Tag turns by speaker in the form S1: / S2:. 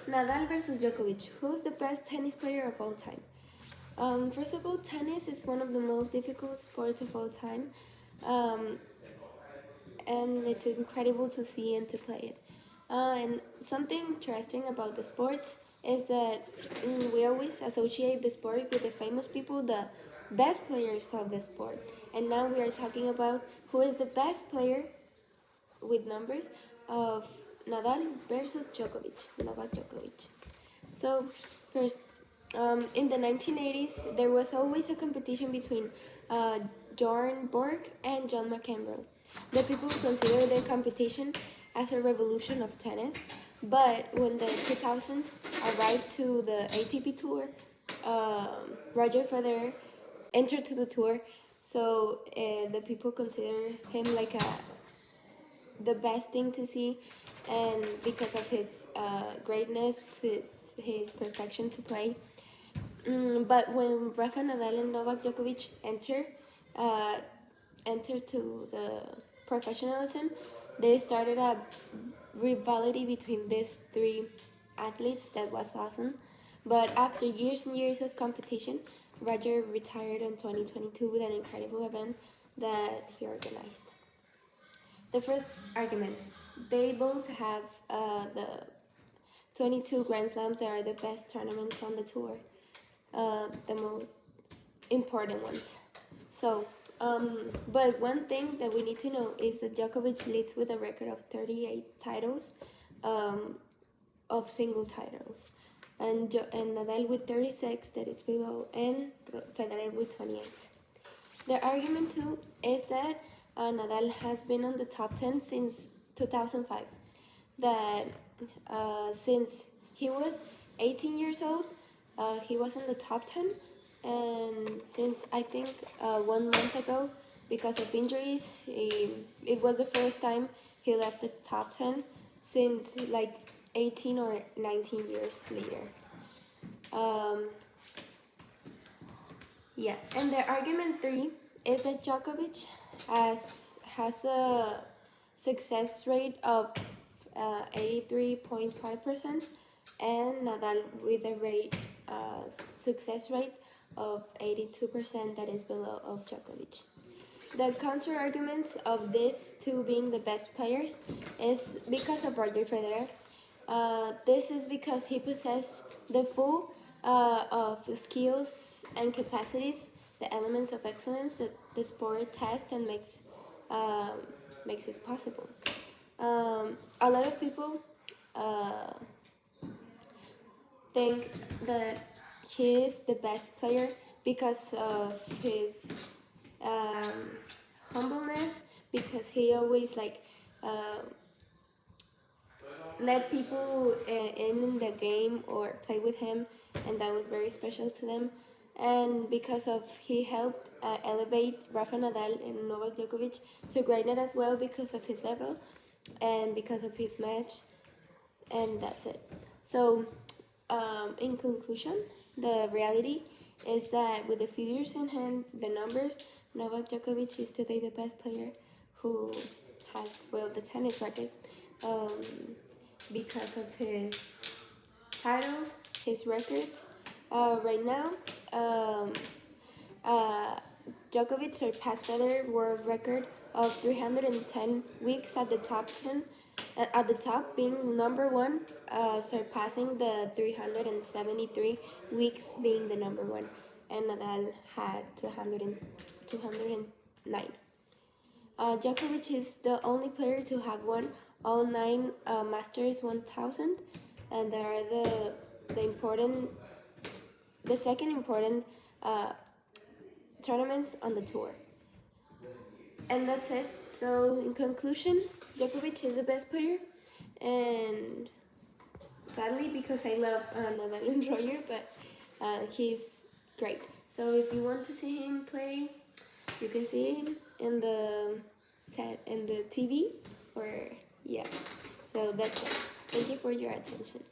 S1: Nadal versus Djokovic. Who's the best tennis player of all time? First of all, tennis is one of the most difficult sports of all time, um, and it's incredible to see and to play it. And something interesting about the sports is that we always associate the sport with the famous people, the best players of the sport. And now we are talking about who is the best player with numbers of Nadal versus Djokovic, Novak Djokovic. So, first, in the 1980s, there was always a competition between Bjorn Borg and John McEnroe. The people consider their competition as a revolution of tennis, but when the 2000s arrived to the ATP Tour, Roger Federer entered to the tour, so the people consider him like the best thing to see, and because of his greatness, his perfection to play. But when Rafa Nadal and Novak Djokovic uh, enter to the professionalism, they started a rivalry between these three athletes that was awesome. But after years and years of competition, Roger retired in 2022 with an incredible event that he organized. The first argument, they both have the 22 Grand Slams that are the best tournaments on the tour, the most important ones. So, but one thing that we need to know is that Djokovic leads with a record of 38 titles, of single titles, and Nadal with 36 that it's below, and Federer with 28. The argument too is that Nadal has been on the top 10 since 2005. That since he was 18 years old, he was in the top 10, and since I think 1 month ago, because of injuries, it was the first time he left the top 10 since like 18 or 19 years later. Yeah, and the argument 3 is that Djokovic has a success rate of 83.5%, and Nadal with a success rate of 82% that is below of Djokovic. The counter arguments of these two being the best players is because of Roger Federer. This is because he possessed the full of skills and capacities, the elements of excellence that the sport tests and makes it possible. A lot of people think that he is the best player because of his humbleness, because he always let people in the game or play with him, and that was very special to them. And because of he helped elevate Rafa Nadal and Novak Djokovic to greatness as well because of his level and because of his match, and that's it. So, in conclusion, the reality is that with the figures in hand, the numbers, Novak Djokovic is today the best player who has the tennis record, because of his titles, his records. Right now, Djokovic surpassed Federer world record of 310 weeks at the top 10, at the top being number one, surpassing the 373 weeks being the number one, and Nadal had 209. Djokovic is the only player to have won all 9 Masters 1000, and they are the second important tournaments on the tour. And that's it. So in conclusion, Djokovic is the best player, and sadly because I love Nadal and Roger, but he's great. So if you want to see him play, you can see him in the TV, or yeah. So that's it. Thank you for your attention.